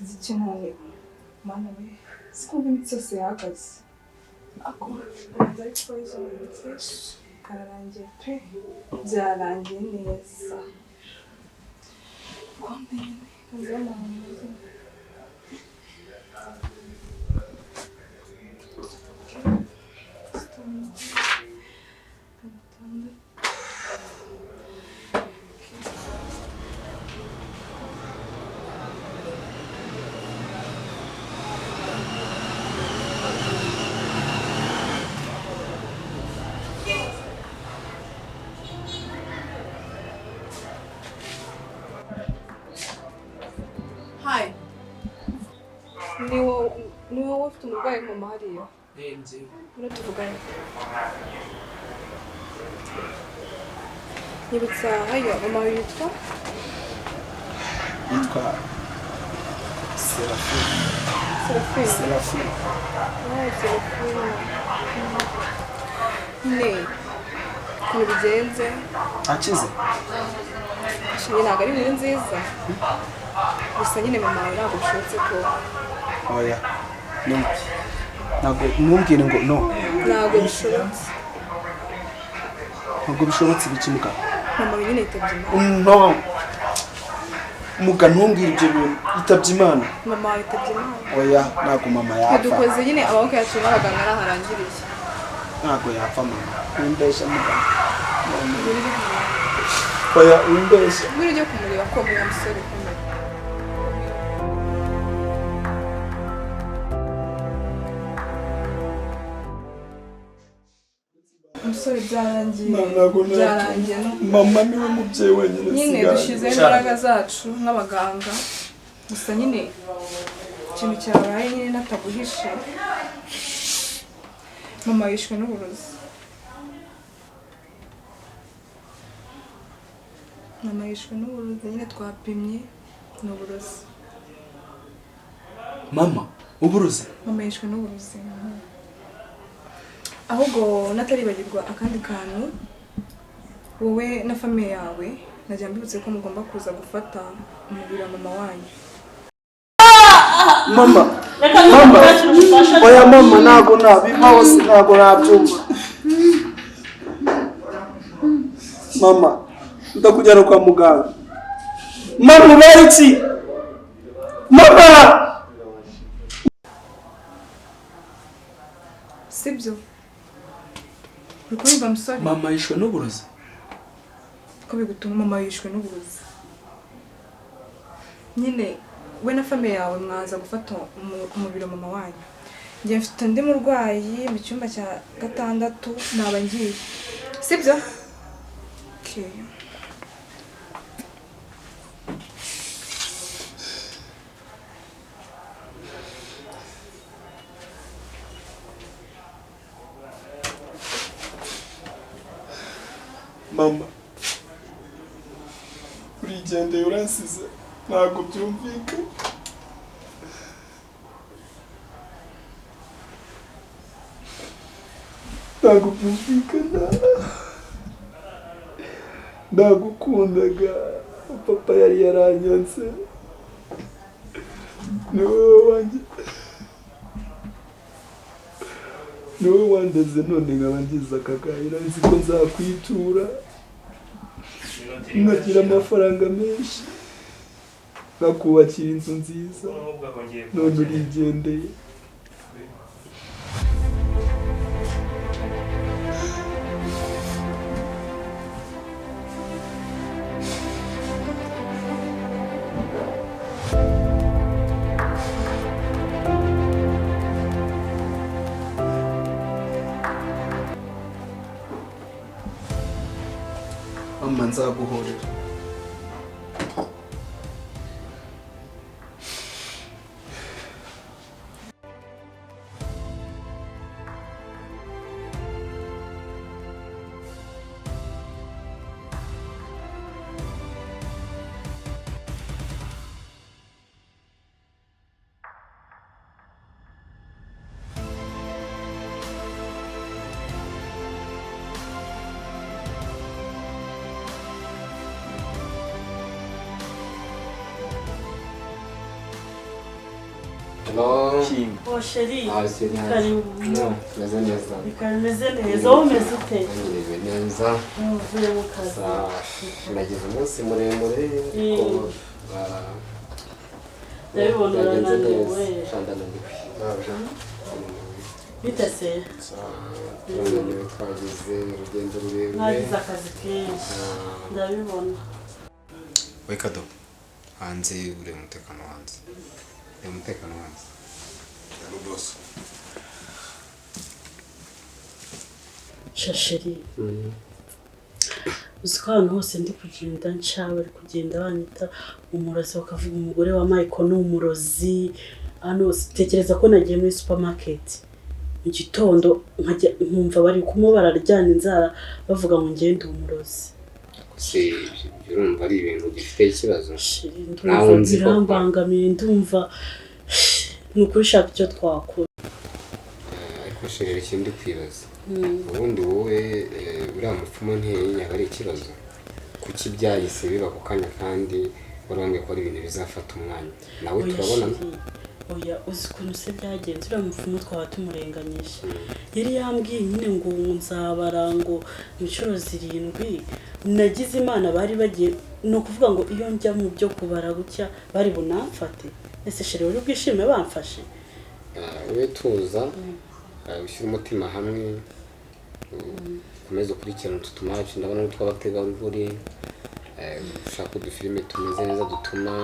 zikinaniwe mana we sikumva imitsi yose yahagaze ako ariko izo mitsi kararangiye pe byarangiye neza kwambe nyine kazamamaza ni wowe ufite umurwayi mama hariya nzi tuvugane nyibutsa hariya mama yitwa Serafine ne ukuntu bigenze akize shanye ntabwo ari inkuru nziza gusa nyine mama wawe ntabwo bishobotse ko oya no ntabwo mumbwire ngo no ntabwo bishobotse bikimuka mama nyine yitabye no muga ntumbwire ibyo bintu yitabye Imana mama yitabye Imana oya ntabwo mama yapfa dukoze nyine amaboko yacu n'abaganga araharangiriye ntabwo yapfa mama wimbesha muga oya wimbesha muri ryo kumureba ko muri musore kumwe umusore byarangiye mama niwe mubyeyi wenyine nyine dushize imbaraga zacu nk'abaganga gusa nyine ikintu cyabaye nyine nataguhishe mama yishwe n'uburozi nyine twapimye n'uburozi mama yishwe n'uburozi ahubwo nataribagirwa akandi kantu wowe na famiye yawe najya mbibutse ko mugomba kuza gufata umubiri wa mama wanyu mama oya mama ntabwo nabibaho ntabwo nabyumva mama ndakujyana kwa muganga mama ubaye iki mama sibyo ukumva musore mama yishwe n'uburozi ko bigutuma mama yishwe n'uburozi nyine we na famiye yawe mwaza gufata umubiri wa mama wanyu njye mfite undi murwayi mu cyumba cya 6 naba ngiye sibyo okay mama urigendeye uransize ntabwo byumvikana ndagukundaga papa yari yaranyanse ni wowe wandeze none nkaba ngize akagayira nzi ko nzakwitura nkagira amafaranga menshi nkakubakira inzu nziza none urigendeye mama nzaguhorera Hello. Oh chérie. Chérie. Meze neza. Bikameze neza. Wowe umeze ute? Meze neza. Uvuye mu kazi. Nagize umunsi muremure. Ndabibona urananiwe. Bite se? Twagize urugendo rurerure. Nagize akazi kenshi. Ndabibona. We Kado, hanze uri umutekano hanze. Umutekano hanze. Boss. Shasheri. Uziko ahantu hose ndi kugenda nshawe ari kugenda banyita umurozi bakavuga umugore wa Michael ni umurozi. Hano tekereza ko nagiye muri supermarket. Mu gitondo nkumva bari barajyana inzara bavuga ngo ngende umurozi. Se urumva ari ibintu gifite ikibazo. Naho nzirambangamiye ndumva nukuri shaka icyo twakora. Ariko shirira ikindi kwibaza. Ubundi wowe uriya mupfumu ntiyari ari ikibazo. Kuki byahise biba ku kanya kandi warambye ko ari ibintu bizafata umwanya. Nawe turabona. Oya uzi ukuntu se byagenze uriya mupfumu twaba tumurenganyije. Yari yambwiye nyine ngo nzabara ngo inshuro 7. Nagize Imana bari bagiye no kuvuga ngo iyo njya mu byo kubara gutya bari bunamfate. Ese shere uri bwishime bamfashe. We tuza ushyira umutima hamwe komeza ukurikirana ututumaci ndabona ko twabategarugori ushaka udufilime tumeze neza dutuma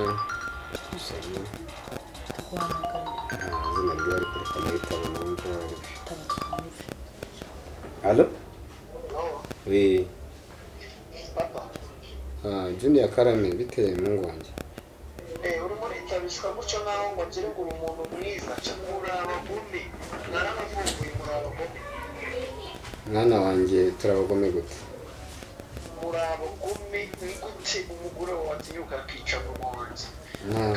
Allo? Oui. Junior Karame biteye mu ngwanjye. Urimo itabishwa gutyo naho ngo ngire ngo umuntu mwiza cyangwa abagome narabavuye muri abagome. Mwana wanjye turabagome gute? Muri abagome gute umugore watinyuka akica mu wanjye.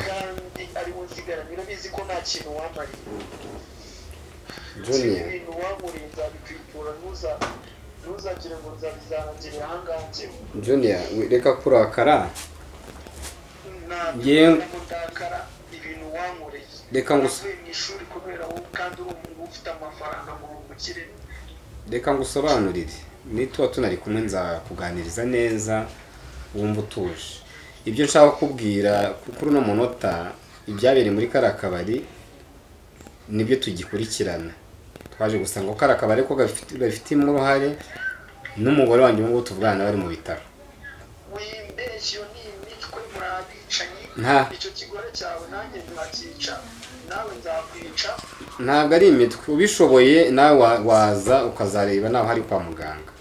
Kandi ari muzigaranira bizi ko nta kintu wamariye. Junior. Ibintu wamurinza bikwitura ntuzagire ngo nzabizanagire ahangahe. Junior reka kurakara. Ibintu wamureye. Reka ngusa. Ishuri kubera wowe kandi ufite amafaranga mu mukire. Reka ngusobanurire. Nitwa tunari kumwe nzakuganiriza neza wumva utuje. Ibyo nshaka kubwira kuri no munota ibyabere muri karakabari nibyo tugikurikirana. Twaje gusanga ko karakabari ko gafitimo uruhare n'umugore wanjye ngo tuvugana bari mu bitaro. Wimbeshyo ni imitwe murabicanyi. Icyo kigore cyawe nanjye nzakica. Nawe nzakwica. Ntabwo ari imitwe ubishoboye nawe waza ukazareba naho hari kwa muganga.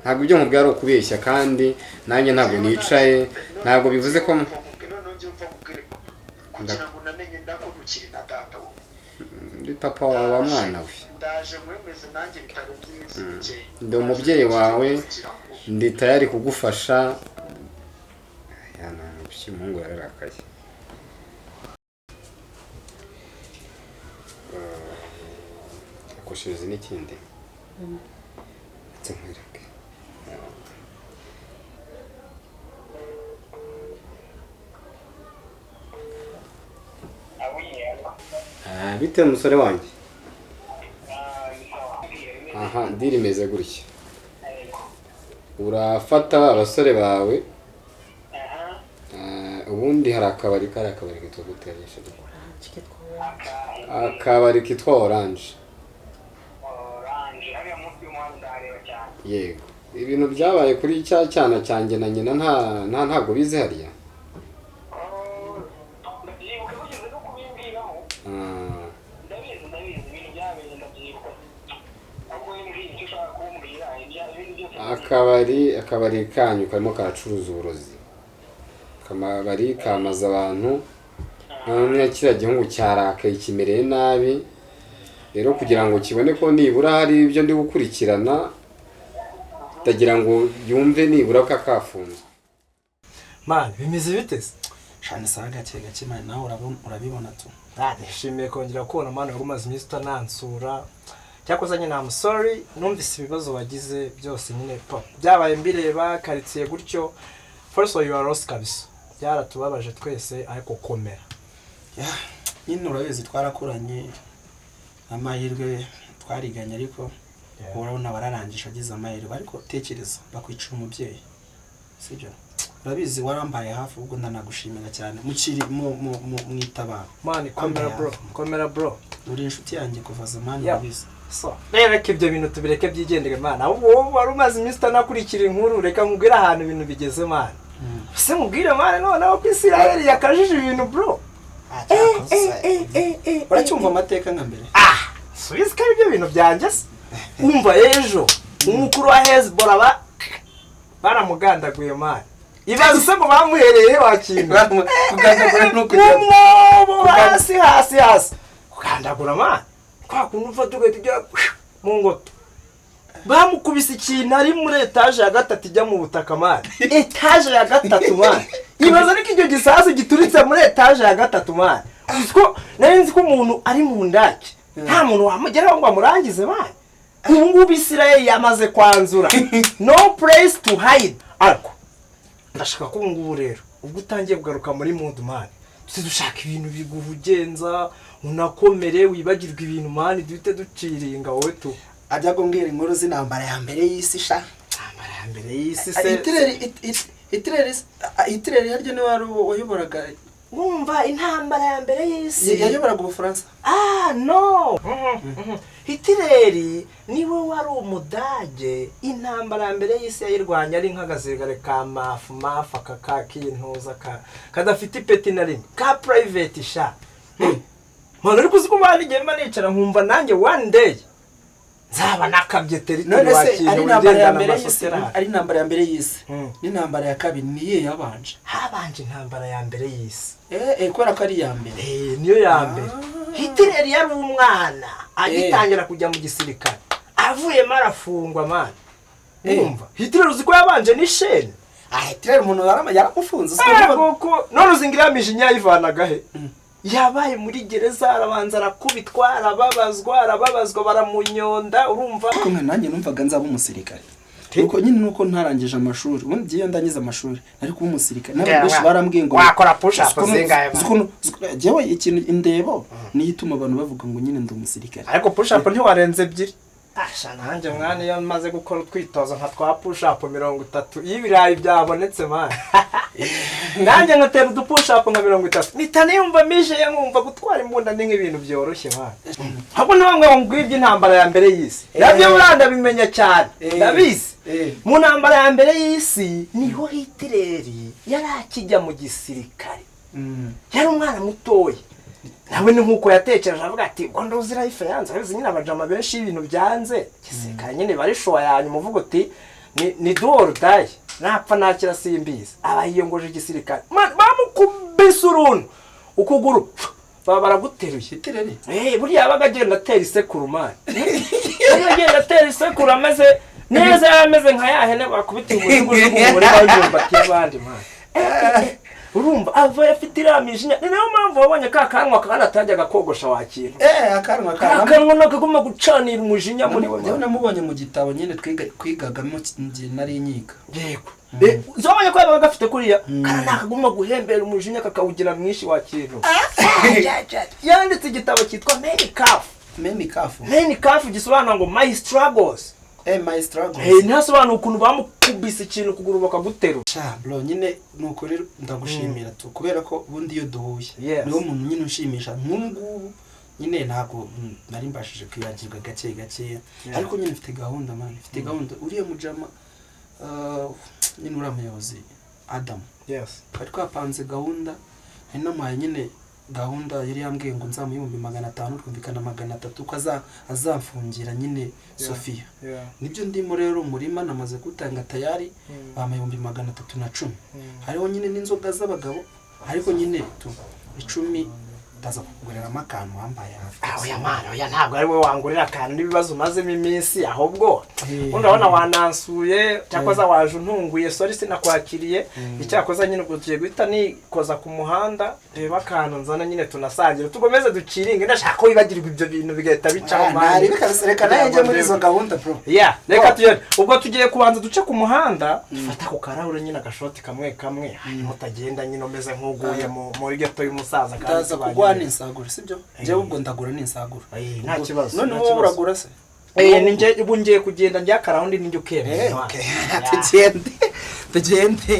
Ntabwo ibyo nkubwira ari ukubeshya kandi nanjye ntabwo nicaye ntabwo bivuze ko kugira ngo namenye ndakubukira na data wo. Ndi papa wa mwana we. Ndaje mwemeze nanjye bitarenze. Ndi umubyeyi wawe ndi tayari kugufasha. Yana Mungu yararakaye. Akosheze n'ikindi. Tsemwereke. Bite musore wanjye. Aha ndiri meze gutya. Urafata abasore bawe. Ubundi hari akabari kitwa guteresha. Akabari kitwa Orange. Hariya munsi y'umuhanda ndareba cyane. Yego. Ibintu byabaye kuri cyana cyanjye na nyina ntago bize hariya. Akabari kanyu karimo karacuruza uburozi. Akabari kamaza abantu none kiriya gihungu cyarakaye kimereye nabi. Rero kugira ngo kibone ko nibura hari ibyo ndi gukurikirana tagira ngo yumve nibura ko akafunze. Man bimeze bitese shane sanga gake gake man naho urabibona tu. Nishimiye kongera kubona man umaze iminsi utanansura. Cyakoze nyine I'm sorry numvise ibibazo wagize byose nyine pop. Byabaye mbireba karitsiye gutyo. First of all you are lost kabisa. Byaratubabaje twese ariko komera. nyine urabizi twarakuranye amahirwe twariganye ariko urabona bararangije agize amahirwe ariko tekereza bakwicira umubyeyi sibyo urabizi warambaye hafi ubwo ndanagushimira cyane mukiri mwitabara man komera bro uri inshuti yanjye kuva zamani urabizi so reka ibyo bintu tubireke byigendere man ahubwo wari umaze iminsi utanakurikira inkuru reka nkubwire ahantu ibintu bigeze man se mubwire man noneho ko Isiraheli yakajije ibintu bro uracyumva amateka nka mbere subiza ko ibyo bintu byanjye se umva ejo umukuru wa Hezbollah baramugandaguye man ibaze se ngo bamuhereye wakintu kugandagura no kujya hasi kugandagura man kwa kuntu ufata ugahita mu ngoto bamukubise ikintu ari muri etaje ya gatatu ijya mu butaka man etaje ya gatatu man ibaze ariko icyo gisasu gituritse muri etaje ya gatatu man uziko nari nzi ko umuntu ari mu ndake nta muntu wamugeraho ngo amurangize man ubu ngubu Isiraheli yamaze kwanzura no place to hide ariko ndashaka ko ngubu rero ubwo utangiye kugaruka muri mood man dushaka ibintu biguhugenza unakomere wibagirwa ibintu man duhite duciringa wowe tu ajya kumbwira inkuru z'intambara ya mbere y'isi sha intambara ya mbere y'isi se Hitler haryo ni wari wayoboraga wumva intambara ya mbere y'isi yayoboraga Ubufaransa no Hitler niwe wari umudage intambara ya mbere y'isi yayirwanya ari nk'agazigare ka mafu akakintuza kadafite ipeti na rimwe ka private sha mpano ariko uziko bandi gemba nicara nkumva nanjye one day nzaba nakabye territory wakintu ari intambara ya mbere y'isi n'intambara ya kabiri niye yabanje habanje intambara ya mbere y'isi kubera ko ari ya mbere niyo ya mbere Hitler yari umwana agitangira kujya mu gisirikare avuyemo arafungwa man umva Hitler uziko yabanje ni shene Hitler umuntu yaramufunze kuko none uzingira yamijinya yivanaga he yabaye muri gereza arabanza arakubitwa arababazwa baramunyonda urumva ko nanjye numvaga nzaba umusirikare Uko nyine nuko ntarangije amashuri ubundi giye ndangiza amashuri ari kuba umusirikare n'abenshi barambwiye ngo wakora push up zingaye jewe ikintu indebo niyituma abantu bavuga ngo nyine ndi umusirikare ariko push up ntiwarenze ebyiri asha nanjye mwana iyo maze gukora twitoza nka twa push up 30 y'ibirayi byabonetse man nanjye nkatera udu push up nka 30 nitane yumva mishe nkumva gutwara imbunda ni nk'ibintu byoroshye man habo nabamwe ngwibye intambara ya mbere y'isi yabyo buranda bimenya cyane ndabizi mu ntambara ya mbere y'isi niho Hitler yari akijya mu gisirikare yari umwana mutoya nawe ni nkuko yatekereje avuga ati ngo nduzira ifayanze abizi nyine abajama benshi ibintu byanze gisirikare nyine bari showa yanyu muvuga uti ni do or die napfa nakira simbizi abayiyongoje igisirikare bamukubise uruntu ukuguru baraguteruye Hitler buriya yabaga agenda atera isekuru man agenda atera isekuru ameze neza yameze nka yahene bakubita umujugujugu muri bajumba cy'abandi man urumva ava yafite iramijinya ni nayo mpamvu wabonye ka kanwa kana atajyaga kogosha wakintu akanwa nakagomba gucanira umujinya muri we njyewe namubonye mu gitabo nyine twigagamo ngiye nari nyiga yego zobonye ko yabaga gafite kuriya kana nakagomba guhembera umujinya kakawugira mwinshi wakintu yanditse igitabo cyitwa Main Calf gisobanura ngo my struggles my struggles ntasobanura ukuntu bamukubise ikintu kuguru bakaguterura bro nyine nuko rero ndagushimira tu kubera ko bundi iyo duhuye niwo muntu nyine ushimisha nk'ubu nyine ntago nari mbashije kwibagirwa gake ariko nyine mfite gahunda man mfite gahunda uriye mujama nyine uramuyobozi Adam twari twapanze gahunda hari n'amaye nyine gahunda yari yambwiye ngo nzamu 500 twumvikana 300 ko azamfungira nyine Sophia nibyo ndimo rero murima namaze gutanga tayari bama 310 hariho nyine n'inzoga z'abagabo ariko nyine 10 ndaza kugurira amakano wambaye hafi ya mara oya ntabwo ari we wangurira akantu n'ibibazo mazemo iminsi ahubwo ndabona wanansuye cyakoza waje untunguye sorry sinakwakiriye icyakoza nyine ugiye guhita nikoza ku muhanda reba akantu nzana nyine tunasangira tugomeze duciringe ndashaka ko wibagirwa ibyo bintu bigahita bicaho mari bikasereka naje muri izo gahunda bro reka tuyone ubwo tugiye kubanza duce ku muhanda fata ku karahure nyine agashoti kamwe hanyuma utagenda nyine umeze nk'uguye muri geto y'umusaza kandi sawa ninsagura sibyo njyewe ubwo ndagura ninsagura nta kibazo none wowe uragura se ninjye ubu ngiye kugenda njya karaundi ninjye ukere tugende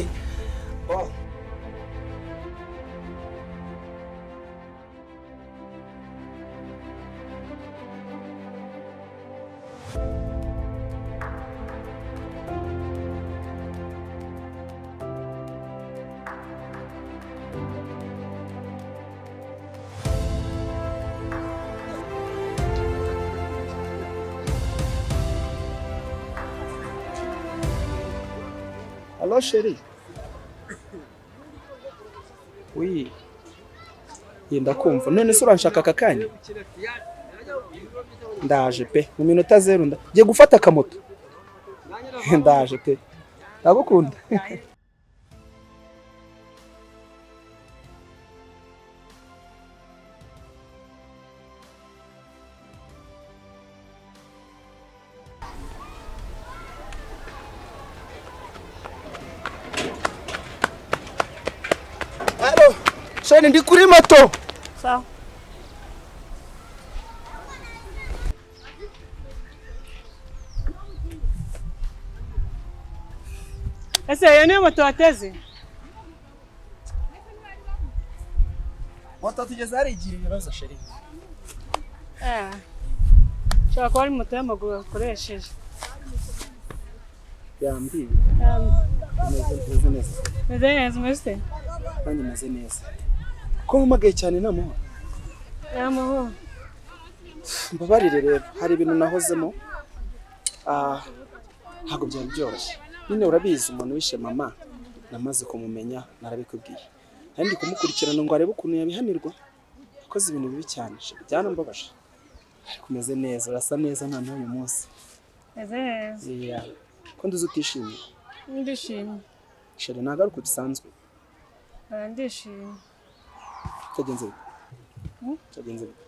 Allo chérie. Oui. Yenda kumva. None se uranshaka aka kanya? Ndaje pe. Mu minota 0 ngiye gufata akamoto. Ndaje pe. Ndagukunda. Allo Sonia ndi kuri moto sawa ese iyo niyo moto wateze moto tugeze hari igira ibibazo chérie shaka ko ari moto y'amaguru yakoresheje Yambiye. meze neza mwese Kandi meze neza. Ko mpamagaye cyane namahoro. amahoro Mbabarire rero hari ibintu nahozemo ntabwo byari byoroshye. Nyine urabizi umuntu wishe mama namaze kumumenya narabikubwiye. Kandi kumukurikirana ngo arebe ukuntu yabihanirwa. Akoze ibintu bibi cyane. Byanambabaje. Ariko meze neza, urasa neza nta n'uyu munsi. meze neza Yeah. Ko nduzi utishimiye. ndishimye Shere nagaruka bisanzwe. ndishimye Cyagenze bite? Cyagenze bite?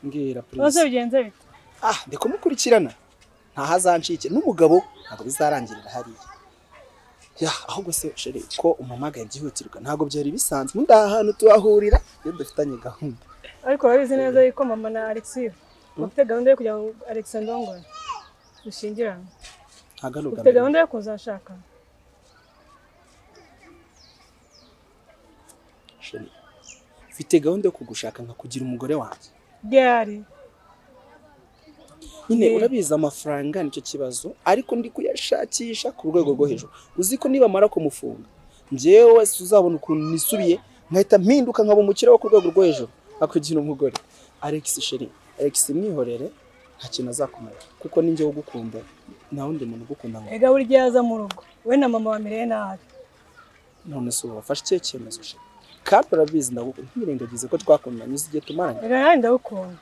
Mbwira bose please. bigenze bite Ndi kumukurikirana. Nta hazancike n'umugabo ntabwo bizarangirira hariya. Ahubwo se shere ko umamagaye byihutirwa ntabwo byari bisanzwe. Ndahantu tuhahurira iyo dufitanye gahunda. ariko urabizi neza yuko mama na Alexis bafite gahunda yo kugira ngo Alex ndongore dushingirane ufite gahunda yo kuzashaka Shere mfite gahunda yo kugushaka nka kugira umugore wanjye. byari Nyine urabiza amafaranga nicyo kibazo ariko ndi kuyashakisha ku rwego rwo hejuru. Uzi ko niba mara kumufunga njyewe uzabona ukuntu nisubiye nkahita mpinduka nkaba umukire wo ku rwego rwo hejuru akugira umugore. Alex Shere Alex mwihorere nta kintu azakumara kuko ninjye wo gukunda nta wundi muntu ugukunda ngo ega buri gihe aza mu rugo we na mama wamireye nabi none se wafashe icyo cyemezo Shere kandi urabizi ndagukunda ntirengagize ko twakundanye uzi igihe tumaranye. ega nanjye ndagukunda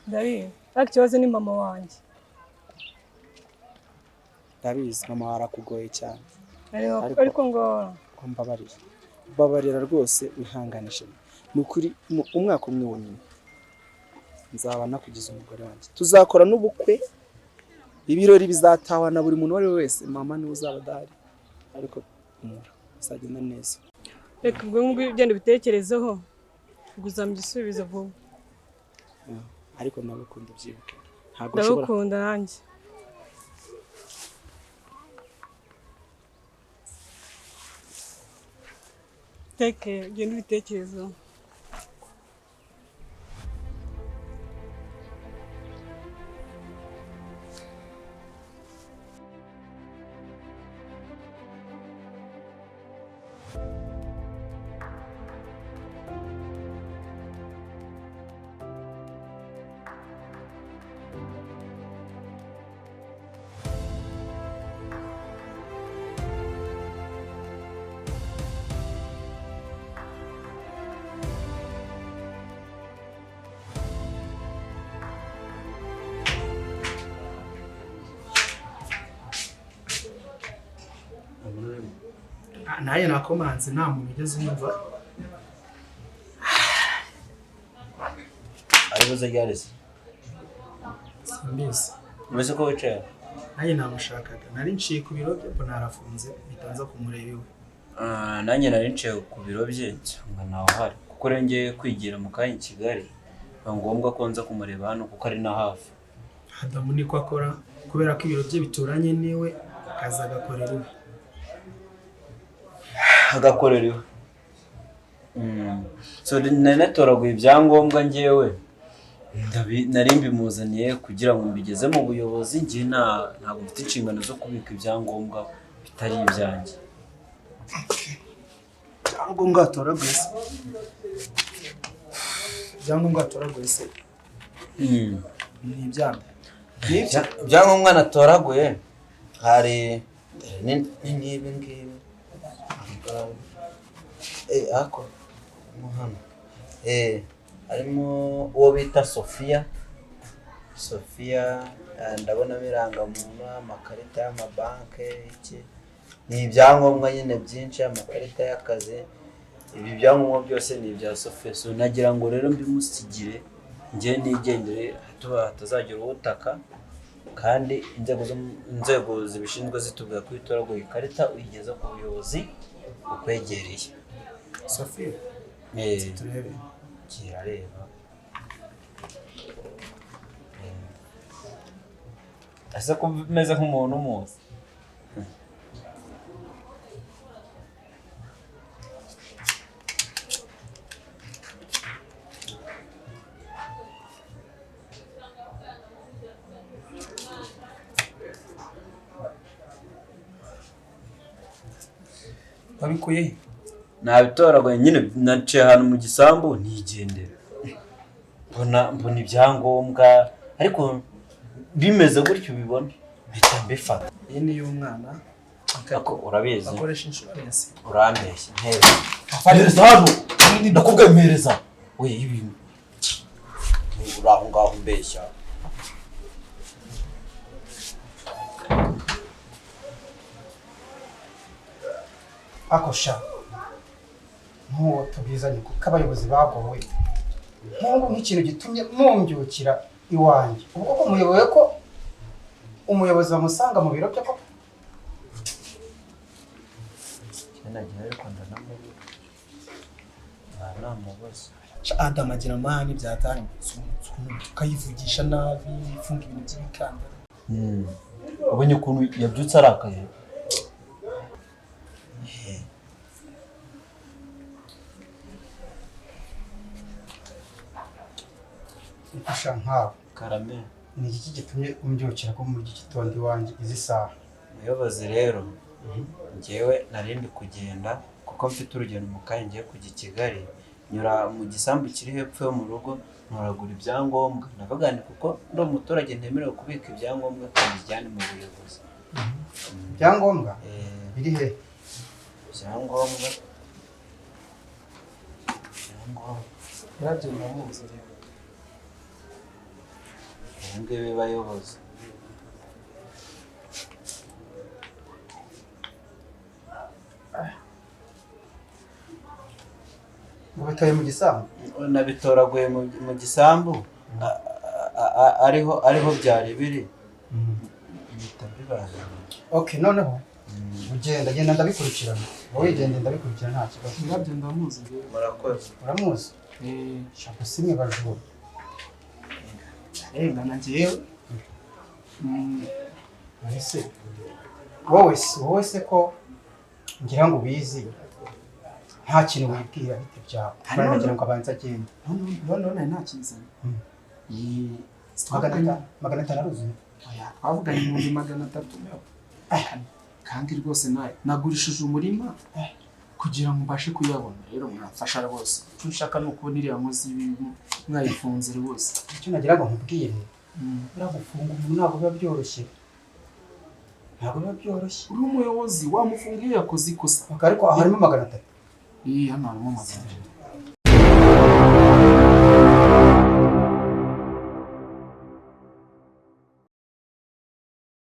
ndabizi ariko ikibazo ni mama wanjye ndabizi mama warakugoye cyane ariko ngo mbabarira rwose wihanganishe. Ni ukuri umwaka umwe wonyine nzaba nakugize umugore wanjye. Tuzakora n'ubukwe ibirori bizatawa na buri muntu wari wese mama niwe uzaba adahari ariko bizagenda neza. reka ubwo ngubwo ugenda ubitekerezeho guzamya igisubizo vuba. Ariko nagukunda byibuke ntabwo ushobora ndagukunda nanjye teke ugenda ubitekerezeho. naye nakomanze nta muntu ugeze umva aribuze ryarese simbizi uretse ko wicaye naye namushakaga nari nciye ku biro bye mbona arafunze bitanza kumureba iwe nanjye nari nciye ku biro bye cyangwa nawe hari kuko rengeye kwigira mu kanya i Kigali biba ngombwa ko nza kumureba hano kuko ari na hafi. Adamu niko akora kubera ko ibiro bye bituranye niwe akaza agakorera iwe. Agakorera iwe. So natoraguye ibyangombwa njyewe nari mbimuzaniye kugira ngo mbigeze mu buyobozi. Njye ntabwo mfite inshingano zo kubika ibyangombwa bitari ibyanjye. Ibyangombwa atoraguye se. Ibyangombwa atoraguye se. Ni ibyangombwa. Ibyangombwa natoraguye hari n'ibi ngibi. Ako hano harimo uwo bita Sonia, ndabona irangamuntu, amakarita y'amabanki, iki ni ibyangombwa nyine byinshi, amakarita y'akazi. Ibi byangombwa byose ni ibya Sonia. So nagira ngo rero mbimusigire njye nigendere hatazagira ubutaka, kandi inzego zibishinzwe zitubwira ko itoraguye ikarita uyigeza ku buyobozi ukwegereye. Sonia turebe kirareba. Asa ko meze nk'umuntu umuzi. wabikuye Nabitoraguye nyine naciye ahantu mu gisambu nigendera. Mbona ibyangombwa ariko bimeze gutyo ubibona mpita mbifata. iyi ni y'umwana Ako urabizi akoresha insurance. urambeshya mpereza hano ndakubwiye mpereza we ibintu uraho ngaho mbeshya. Akosha nk'uwo tubwizanye kuko abayobozi bagowe nk'ubu nk'ikintu gitumye mumbyukira iwanjye ubwo ko muyoboye ko umuyobozi bamusanga mu biro bye koko. Nagiye ariko ndanamubuze. Namubuze. Adamu agira amahane byatangutse ukayivugisha nabi ifunga ibintu by'ibikandara. Ubonye ukuntu yabyutse arakaye. Ifasha nkawe Karame. ni iki gitumye umbyukira ko muri iki gitondo iwanjye izi saha? Umuyobozi rero njyewe narindi kugenda kuko mfite urugendo mu kanya ngiye kujya i Kigali, nyura mu gisambu kiri hepfo yo mu rugo ntoragura ibyangombwa. Navuga nti kuko ndi umuturage ntemerewe kubika ibyangombwa kandi bijyane mu buyobozi. Ibyangombwa biri he? Ibyangombwa Yaragenda muzi rero. ngibi bayobozi. Ubitaye mu gisambu? Nabitoraguye mu gisambu ariho byari biri. Okay, noneho genda ndabikurikirana. Wowe genda ndabikurikirana nta kibazo. Yaragenda muzi rero. Murakoze. Uramuzi? Shaka simwe bajuru. Ngana njyewe ese wowe se ko ngira ngo ubizi nta kintu wibwira bite byawe kandi nagira ngo abanza agende none nta kizana magana atanu aruzuye twavuganye ibihumbi 300 kandi rwose nagurishije umurima kugira ngo mbashe kuyabona. Rero mwafasha rwose icyo nshaka ni ukubona iriya nkozi y'ibintu mwayifunze rwose. Icyo nagira ngo nkubwire uragufunga umuntu ntabwo biba byoroshye. Uri umuyobozi wamufunga iyo yakoze ikosa. Ariko harimo 300. Hano harimo 300.